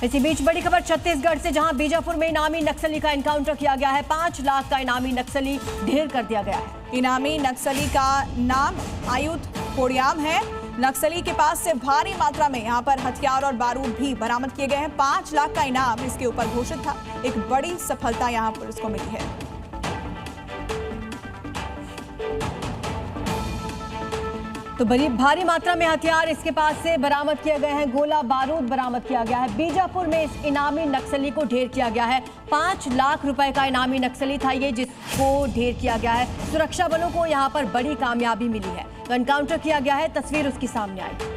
इसी बीच बड़ी खबर छत्तीसगढ़ से, जहां बीजापुर में इनामी नक्सली का एनकाउंटर किया गया है। 5 लाख का इनामी नक्सली ढेर कर दिया गया है। इनामी नक्सली का नाम आयुध कोड़ियाम है। नक्सली के पास से भारी मात्रा में यहां पर हथियार और बारूद भी बरामद किए गए हैं। 5 लाख का इनाम इसके ऊपर घोषित था। एक बड़ी सफलता यहां पुलिस को मिली है। तो बड़ी भारी मात्रा में हथियार इसके पास से बरामद किए गए हैं। गोला बारूद बरामद किया गया है। बीजापुर में इस इनामी नक्सली को ढेर किया गया है। 5 लाख रुपए का इनामी नक्सली था ये, जिसको ढेर किया गया है। सुरक्षा बलों को यहां पर बड़ी कामयाबी मिली है। तो एनकाउंटर किया गया है, तस्वीर उसकी सामने आई।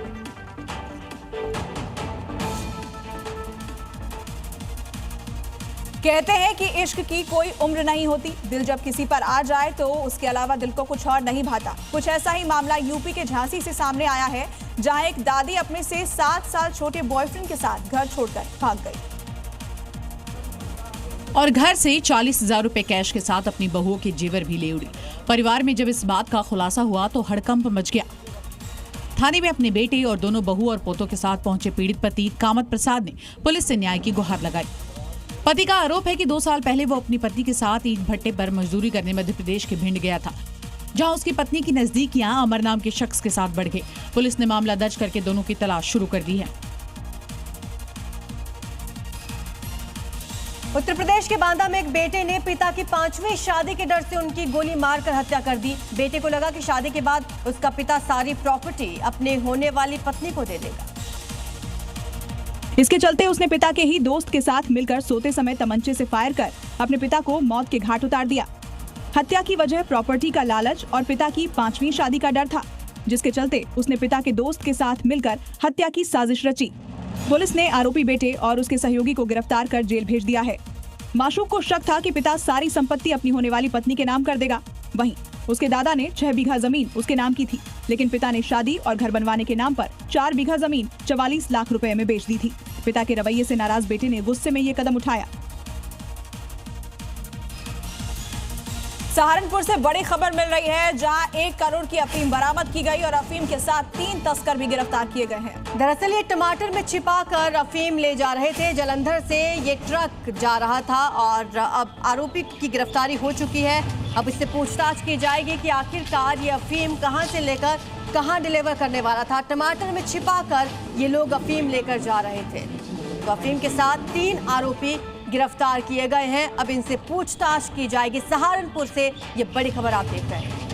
कहते हैं कि इश्क की कोई उम्र नहीं होती। दिल जब किसी पर आ जाए तो उसके अलावा दिल को कुछ और नहीं भाता। कुछ ऐसा ही मामला यूपी के झांसी से सामने आया है, जहां एक दादी अपने से 7 साल छोटे बॉयफ्रेंड के साथ घर छोड़कर भाग गई और घर से 40,000 रुपए कैश के साथ अपनी बहुओं के जेवर भी ले उड़ी। परिवार में जब इस बात का खुलासा हुआ तो हड़कंप मच गया। थाने में अपने बेटे और दोनों बहू और पोतों के साथ पहुंचे पीड़ित पति कामत प्रसाद ने पुलिस से न्याय की गुहार लगाई। पति का आरोप है कि 2 साल पहले वो अपनी पत्नी के साथ ईंट भट्टे पर मजदूरी करने मध्य प्रदेश के भिंड गया था, जहां उसकी पत्नी की नजदीकियां अमर नाम के शख्स के साथ बढ़ गई। पुलिस ने मामला दर्ज करके दोनों की तलाश शुरू कर दी है। उत्तर प्रदेश के बांदा में एक बेटे ने पिता की 5वीं शादी के डर से उनकी गोली मारकर हत्या कर दी। बेटे को लगा कि शादी के बाद उसका पिता सारी प्रॉपर्टी अपने होने वाली पत्नी को दे देगा। इसके चलते उसने पिता के ही दोस्त के साथ मिलकर सोते समय तमंचे से फायर कर अपने पिता को मौत के घाट उतार दिया। हत्या की वजह प्रॉपर्टी का लालच और पिता की 5वीं शादी का डर था, जिसके चलते उसने पिता के दोस्त के साथ मिलकर हत्या की साजिश रची। पुलिस ने आरोपी बेटे और उसके सहयोगी को गिरफ्तार कर जेल भेज दिया है। माशूक को शक था कि पिता सारी संपत्ति अपनी होने वाली पत्नी के नाम कर देगा। वहीं उसके दादा ने 6 बीघा जमीन उसके नाम की थी, लेकिन पिता ने शादी और घर बनवाने के नाम पर 4 बीघा जमीन 44 लाख रुपए में बेच दी थी। पिता के रवैये से नाराज बेटे ने गुस्से में ये कदम उठाया। सहारनपुर से बड़ी खबर मिल रही है, जहां 1 करोड़ की अफीम बरामद की गई और अफीम के साथ 3 तस्कर भी गिरफ्तार किए गए हैं। दरअसल ये टमाटर में छिपा कर अफीम ले जा रहे थे। जालंधर से ये ट्रक जा रहा था और अब आरोपी की गिरफ्तारी हो चुकी है। अब इससे पूछताछ की जाएगी कि आखिरकार ये अफीम कहां से लेकर कहां डिलीवर करने वाला था। टमाटर में छिपा कर ये लोग अफीम लेकर जा रहे थे। तो अफीम के साथ 3 आरोपी गिरफ्तार किए गए हैं। अब इनसे पूछताछ की जाएगी। सहारनपुर से ये बड़ी खबर आप देख रहे हैं।